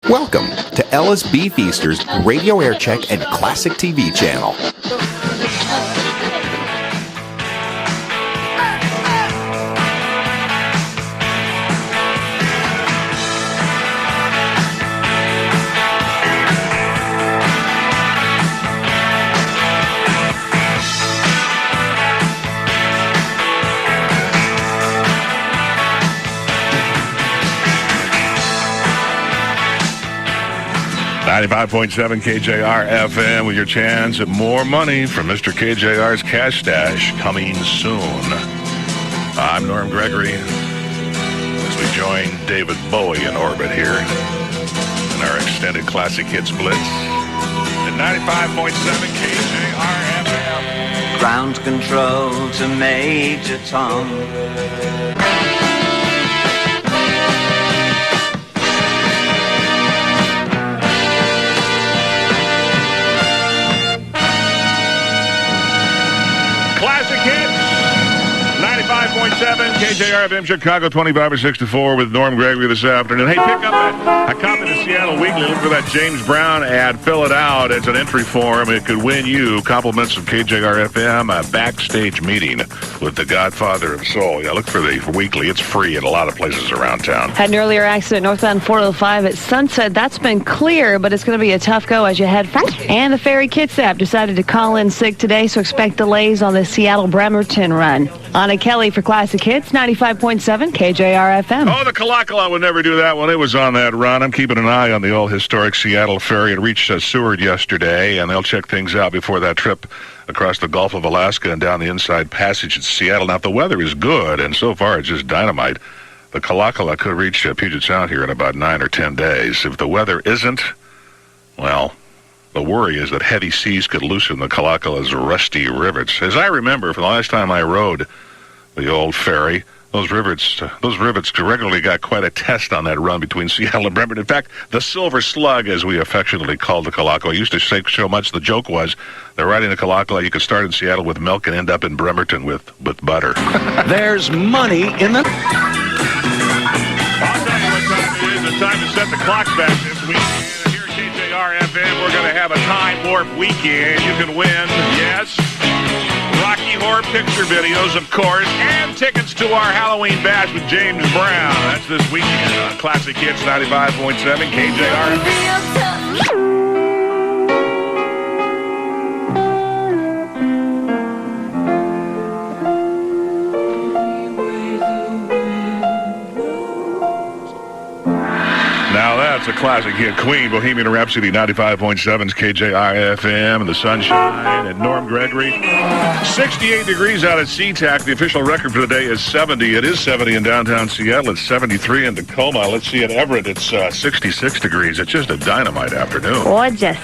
Welcome to LSB Feaster's Radio Aircheck and Classic TV channel. .7 KJR-FM with your chance at more money from Mr. KJR's Cash Stash coming soon. I'm Norm Gregory as we join David Bowie in orbit here in our extended Classic Hits Blitz at 95.7 KJR-FM. Ground control to Major Tom. Classic Hits, 95.7 KJR-FM Chicago, 25 or 6 to 4 with Norm Gregory this afternoon. Hey, pick up a copy of the Seattle Weekly. Look for that James Brown ad. Fill it out. It's an entry form. It could win you compliments of KJR-FM, a backstage meeting with the Godfather of Soul. Yeah, look for the Weekly. It's free at a lot of places around town. Had an earlier accident northbound 405 at Sunset. That's been clear, but it's going to be a tough go as you head front. And the Ferry Kitsap decided to call in sick today, so expect delays on the Seattle-Bremerton run. Anna Kelly for Classic Hits, 95.7 KJR-FM. Oh, the Kalakala would never do that when it was on that run. I'm keeping an eye on the old historic Seattle ferry. It reached Seward yesterday, and they'll check things out before that trip across the Gulf of Alaska and down the Inside Passage at Seattle. Now, if the weather is good, and so far it's just dynamite, the Kalakala could reach Puget Sound here in about 9 or 10 days. If the weather isn't, well, the worry is that heavy seas could loosen the Kalakala's rusty rivets. As I remember from the last time I rode the old ferry, those rivets regularly got quite a test on that run between Seattle and Bremerton. In fact, the Silver Slug, as we affectionately called the Kalakala, used to say so much. The joke was they're riding the Kalakala. You could start in Seattle with milk and end up in Bremerton with butter. There's money in the... I'll tell you what time it is. It's time to set the clocks back this week. Here at KJR-FM, we're going to have a Time Warp weekend. You can win, yes, Rocky Horror Picture videos, of course, and tickets to our Halloween bash with James Brown. That's this weekend on Classic Hits 95.7 KJR. Now that's a classic hit. Queen, Bohemian Rhapsody, 95.7's KJR-FM, and the sunshine, and Norm Gregory. 68 degrees out at SeaTac. The official record for the day is 70. It is 70 in downtown Seattle. It's 73 in Tacoma. Let's see, at Everett, it's 66 degrees. It's just a dynamite afternoon. Gorgeous.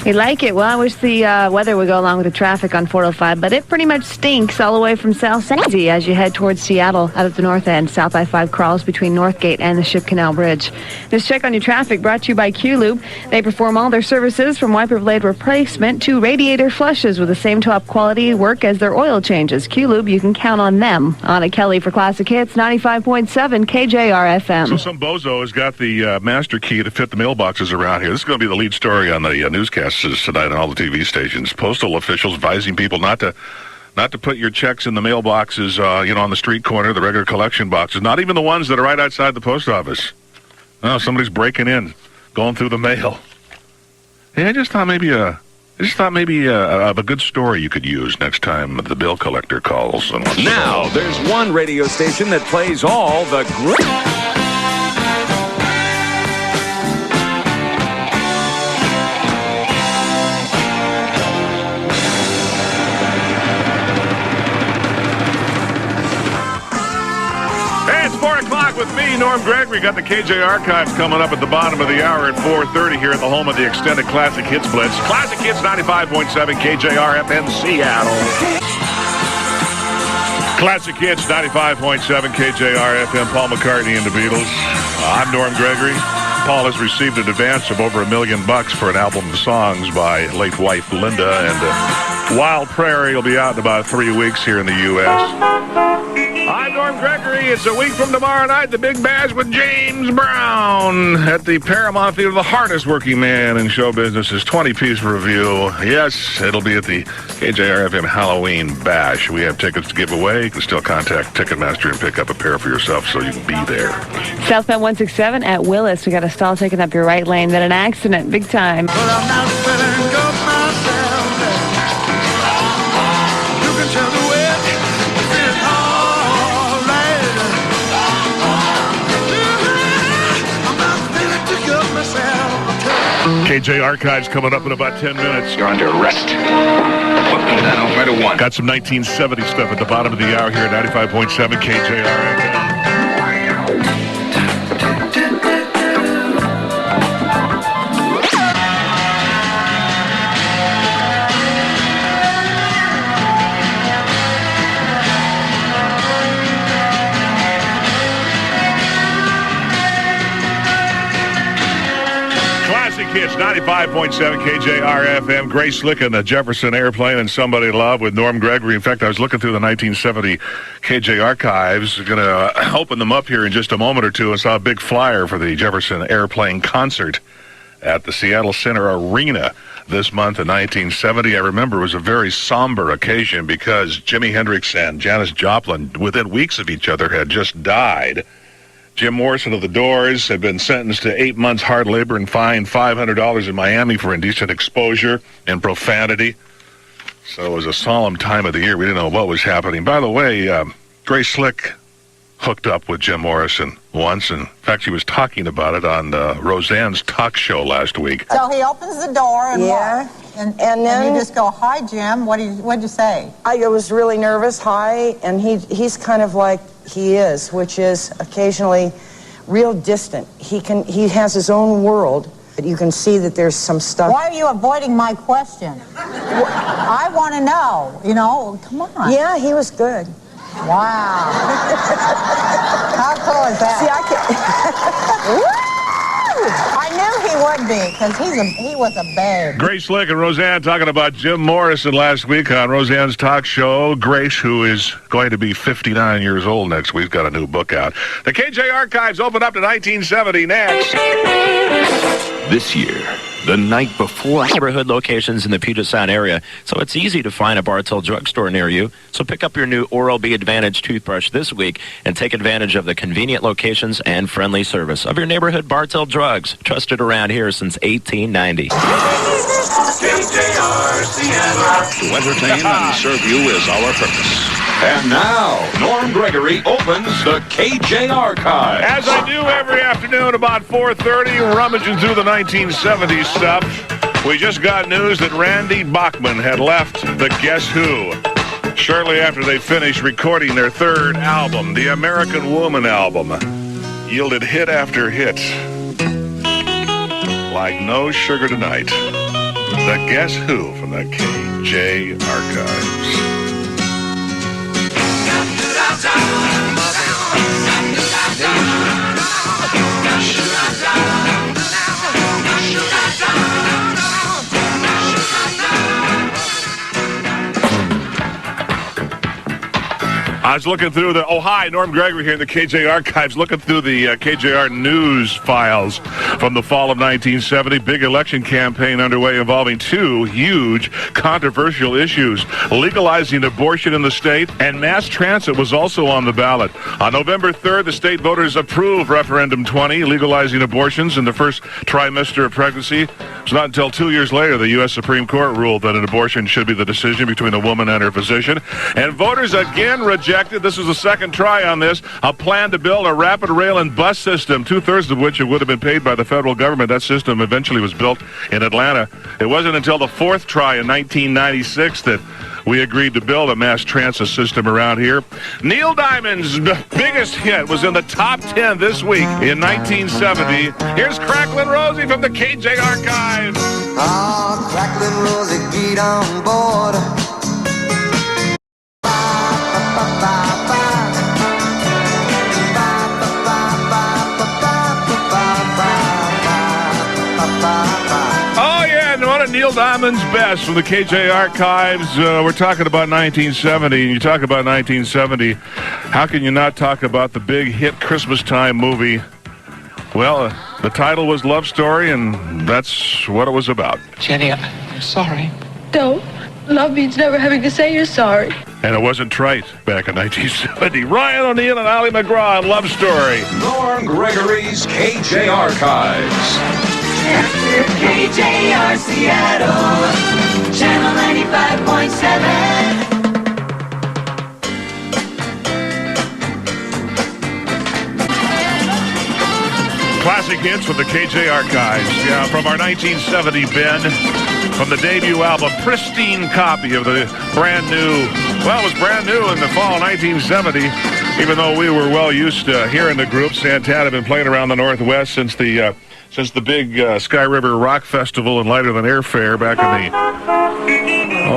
We like it. Well, I wish the weather would go along with the traffic on 405, but it pretty much stinks all the way from South Sandy as you head towards Seattle out at the north end. South I-5 crawls between Northgate and the Ship Canal Bridge. This check on your traffic brought to you by Q-Lube. They perform all their services from wiper blade replacement to radiator flushes with the same top quality work as their oil changes. Q-Lube, you can count on them. Anna Kelly for Classic Hits, 95.7 KJR-FM. So some bozo has got the master key to fit the mailboxes around here. This is going to be the lead story on the newscasts tonight on all the TV stations. Postal officials advising people not to put your checks in the mailboxes, on the street corner, the regular collection boxes, not even the ones that are right outside the post office. Oh, somebody's breaking in, going through the mail. Hey, I just thought maybe a good story you could use next time the bill collector calls. Now, there's one radio station that plays all the great... With me, Norm Gregory, got the KJ Archives coming up at the bottom of the hour at 4:30 here at the home of the extended Classic Hits Blitz. Classic Hits 95.7 KJR-FM Seattle. Classic Hits 95.7 KJR-FM Paul McCartney and the Beatles. I'm Norm Gregory. Paul has received an advance of over $1 million for an album of songs by late wife Linda, and Wild Prairie will be out in about 3 weeks here in the U.S. I I'm Norm Gregory. It's a week from tomorrow night, the Big Bash with James Brown at the Paramount Theater. The hardest working man in show business is 20-piece review. Yes, it'll be at the KJR-FM Halloween Bash. We have tickets to give away. You can still contact Ticketmaster and pick up a pair for yourself so you can be there. Southbound 167 at Willis. We got a stall taking up your right lane. Then an accident, big time. But I'm not feeling good myself. You can tell the way it's all right. I'm not feeling too good myself. KJ Archives coming up in about 10 minutes. You're under arrest. Put them down right at once. Got some 1970 stuff at the bottom of the hour here at 95.7 KJR-FM. Hits 95.7 KJR-FM. Grace Slick in the Jefferson Airplane and Somebody to Love with Norm Gregory. In fact, I was looking through the 1970 KJ Archives. Going to open them up here in just a moment or two and saw a big flyer for the Jefferson Airplane concert at the Seattle Center Arena this month in 1970. I remember it was a very somber occasion because Jimi Hendrix and Janis Joplin, within weeks of each other, had just died. Jim Morrison of the Doors had been sentenced to 8 months hard labor and fined $500 in Miami for indecent exposure and profanity. So it was a solemn time of the year. We didn't know what was happening. By the way, Grace Slick hooked up with Jim Morrison once. In fact, she was talking about it on Roseanne's talk show last week. So he opens the door and what? And then you just go, "Hi, Jim." What'd you say? I was really nervous. Hi, and he's kind of like he is, which is occasionally real distant. He has his own world, but you can see that there's some stuff. Why are you avoiding my question? I want to know. You know, come on. Yeah, he was good. Wow. How cool is that? See, I can. I knew he would be, because he was a babe. Grace Slick and Roseanne talking about Jim Morrison last week on Roseanne's talk show. Grace, who is going to be 59 years old next week, got a new book out. The KJ Archives open up to 1970 next. This year, the night before. Neighborhood locations in the Puget Sound area, so it's easy to find a Bartell drugstore near you. So pick up your new Oral-B Advantage toothbrush this week and take advantage of the convenient locations and friendly service of your neighborhood Bartell Drugs, trusted around here since 1890. KJR Seattle. To entertain and serve you is our purpose. And now, Norm Gregory opens the KJ Archive. As I do every afternoon about 4:30, rummaging through the 1970s stuff, we just got news that Randy Bachman had left the Guess Who shortly after they finished recording their third album, the American Woman album. Yielded hit after hit. Like No Sugar Tonight. The Guess Who from the KJ Archives. I was looking through the, hi, Norm Gregory here in the KJ Archives, looking through the KJR news files from the fall of 1970. Big election campaign underway involving two huge controversial issues. Legalizing abortion in the state and mass transit was also on the ballot. On November 3rd, the state voters approved Referendum 20, legalizing abortions in the first trimester of pregnancy. It's not until 2 years later the U.S. Supreme Court ruled that an abortion should be the decision between a woman and her physician. And voters again rejected, this was the second try on this, a plan to build a rapid rail and bus system, two-thirds of which would have been paid by the federal government. That system eventually was built in Atlanta. It wasn't until the fourth try in 1996 that we agreed to build a mass transit system around here. Neil Diamond's biggest hit was in the top 10 this week in 1970. Here's Cracklin' Rosie from the KJ Archives. Ah, Cracklin' Rosie, get on board. And one of Neil Diamond's best from the KJ Archives. We're talking about 1970, and you talk about 1970. How can you not talk about the big hit Christmas time movie? Well, the title was Love Story, and that's what it was about. Jenny, I'm sorry. Don't. Love means never having to say you're sorry. And it wasn't trite back in 1970. Ryan O'Neal and Ally McGraw on Love Story. Norm Gregory's KJ Archives. KJR Seattle, Channel 95.7. Classic hits with the KJ Archives. Yeah, from our 1970 bin, from the debut album, pristine copy of the brand new, well, it was brand new in the fall of 1970, even though we were well used to hearing the group. Santana had been playing around the Northwest since the big Sky River Rock Festival and Lighter Than Airfare back in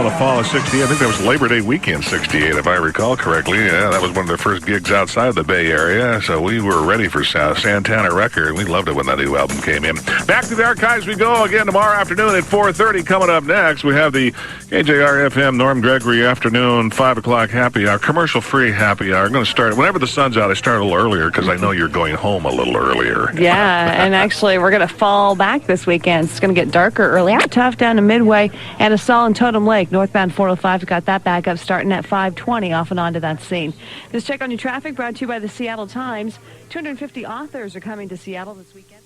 the fall of 68. I think that was Labor Day weekend 68, if I recall correctly. Yeah, that was one of their first gigs outside the Bay Area, so we were ready for Santana Record. We loved it when that new album came in. Back to the archives we go again tomorrow afternoon at 4:30. Coming up next, we have the KJR-FM Norm Gregory afternoon 5 o'clock happy hour, commercial-free happy hour. I'm going to start, whenever the sun's out, I start a little earlier because I know you're going home a little earlier. Yeah, and actually, we're going to fall back this weekend. It's going to get darker early. Tough down to Midway and Assault and Totem Lake. Northbound 405's got that back up starting at 5:20 off and on to that scene. This check on your traffic brought to you by the Seattle Times. 250 authors are coming to Seattle this weekend.